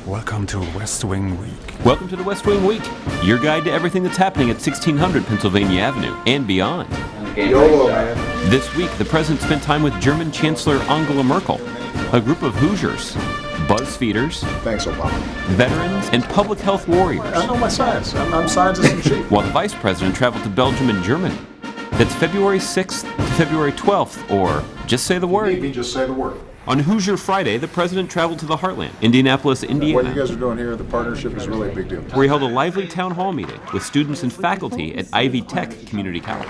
Welcome to West Wing Week. Welcome to the West Wing Week, your guide to everything that's happening at 1600 Pennsylvania Avenue and beyond. YOLO, man. This week, the president spent time with German Chancellor Angela Merkel, a group of Hoosiers, BuzzFeeders, Thanks, Obama. veterans, and public health warriors. I know my science. I'm scientist in chief. While the vice president traveled to Belgium and Germany. That's February 6th to February 12th, or just say the word. Maybe just say the word. On Hoosier Friday, the president traveled to the heartland, Indianapolis, Indiana. What you guys are doing here, the partnership is really a big deal. Where he held a lively town hall meeting with students and faculty at Ivy Tech Community College.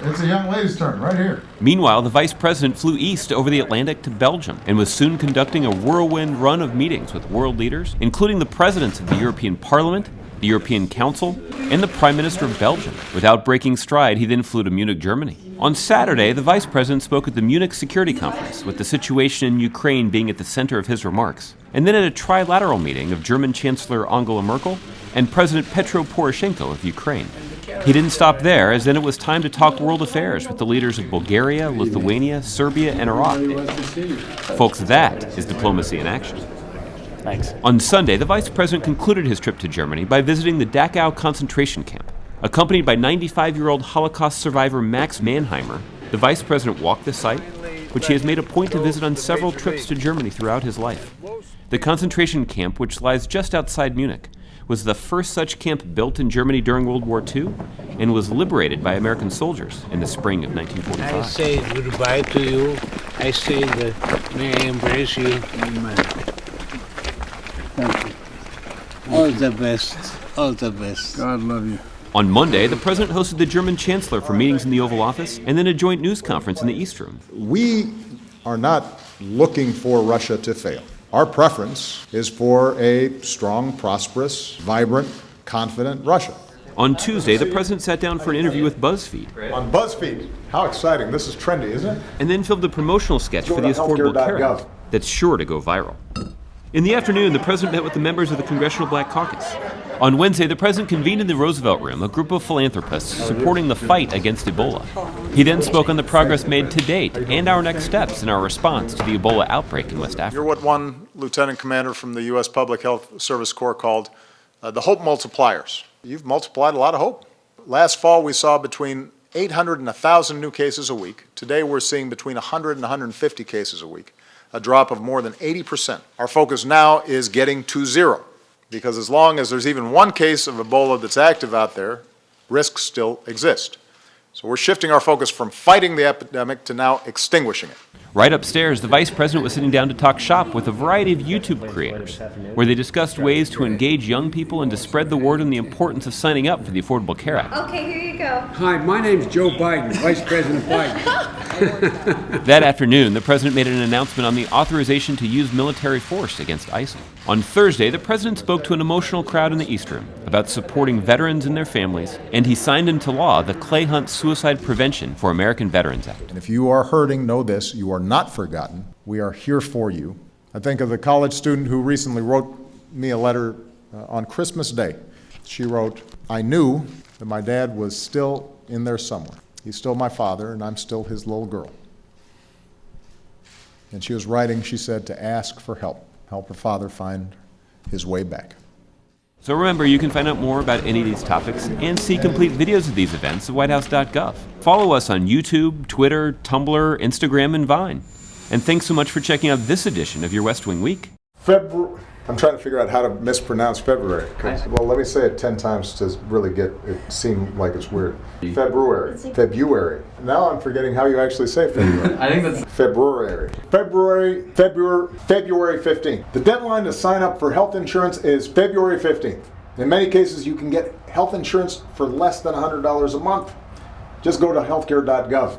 It's a young lady's turn, right here. Meanwhile, the vice president flew east over the Atlantic to Belgium and was soon conducting a whirlwind run of meetings with world leaders, including the presidents of the European Parliament, the European Council, and the Prime Minister of Belgium. Without breaking stride, he then flew to Munich, Germany. On Saturday, the vice president spoke at the Munich Security Conference, with the situation in Ukraine being at the center of his remarks, and then at a trilateral meeting of German Chancellor Angela Merkel and President Petro Poroshenko of Ukraine. He didn't stop there, as then it was time to talk world affairs with the leaders of Bulgaria, Lithuania, Serbia, and Iraq. Folks, that is diplomacy in action. Thanks. On Sunday, the vice president concluded his trip to Germany by visiting the Dachau concentration camp. Accompanied by 95-year-old Holocaust survivor Max Mannheimer, the vice president walked the site, which he has made a point to visit on several trips to Germany throughout his life. The concentration camp, which lies just outside Munich, was the first such camp built in Germany during World War II and was liberated by American soldiers in the spring of 1945. I say goodbye to you. I say that may I embrace you. Amen. Thank you. All the best. All the best. God love you. On Monday, the president hosted the German chancellor for meetings in the Oval Office and then a joint news conference in the East Room. We are not looking for Russia to fail. Our preference is for a strong, prosperous, vibrant, confident Russia. On Tuesday, the president sat down for an interview with BuzzFeed On BuzzFeed. How exciting. This is trendy, isn't it? and then filmed a promotional sketch for the Affordable Care Act that's sure to go viral. In the afternoon, the president met with the members of the Congressional Black Caucus. On Wednesday, the president convened in the Roosevelt Room a group of philanthropists supporting the fight against Ebola. He then spoke on the progress made to date and our next steps in our response to the Ebola outbreak in West Africa. You're what one lieutenant commander from the U.S. Public Health Service Corps called the hope multipliers. You've multiplied a lot of hope. Last fall, we saw between 800 and 1,000 new cases a week. Today, we're seeing between 100 and 150 cases a week, a drop of more than 80%. Our focus now is getting to zero, because as long as there's even one case of Ebola that's active out there, risks still exist. So we're shifting our focus from fighting the epidemic to now extinguishing it. Right upstairs, the vice president was sitting down to talk shop with a variety of YouTube creators, where they discussed ways to engage young people and to spread the word on the importance of signing up for the Affordable Care Act. Okay, here you go. Hi, my name's Joe Biden, Vice President Biden. That afternoon, the president made an announcement on the authorization to use military force against ISIL. On Thursday, the president spoke to an emotional crowd in the East Room about supporting veterans and their families, and he signed into law the Clay Hunt Suicide Prevention for American Veterans Act. And if you are hurting, know this, you are not forgotten. We are here for you. I think of the college student who recently wrote me a letter on Christmas Day. She wrote, "I knew that my dad was still in there somewhere. He's still my father, and I'm still his little girl." And she was writing, she said, to ask for help her father find his way back. So remember, you can find out more about any of these topics and see complete videos of these events at whitehouse.gov. Follow us on YouTube, Twitter, Tumblr, Instagram, and Vine. And thanks so much for checking out this edition of your West Wing Week. I'm trying to figure out how to mispronounce February. Well, let me say it 10 times to really get it seem like it's weird. February. February. Now I'm forgetting how you actually say February. I think that's February 15th. The deadline to sign up for health insurance is February 15th. In many cases, you can get health insurance for less than $100 a month. Just go to healthcare.gov.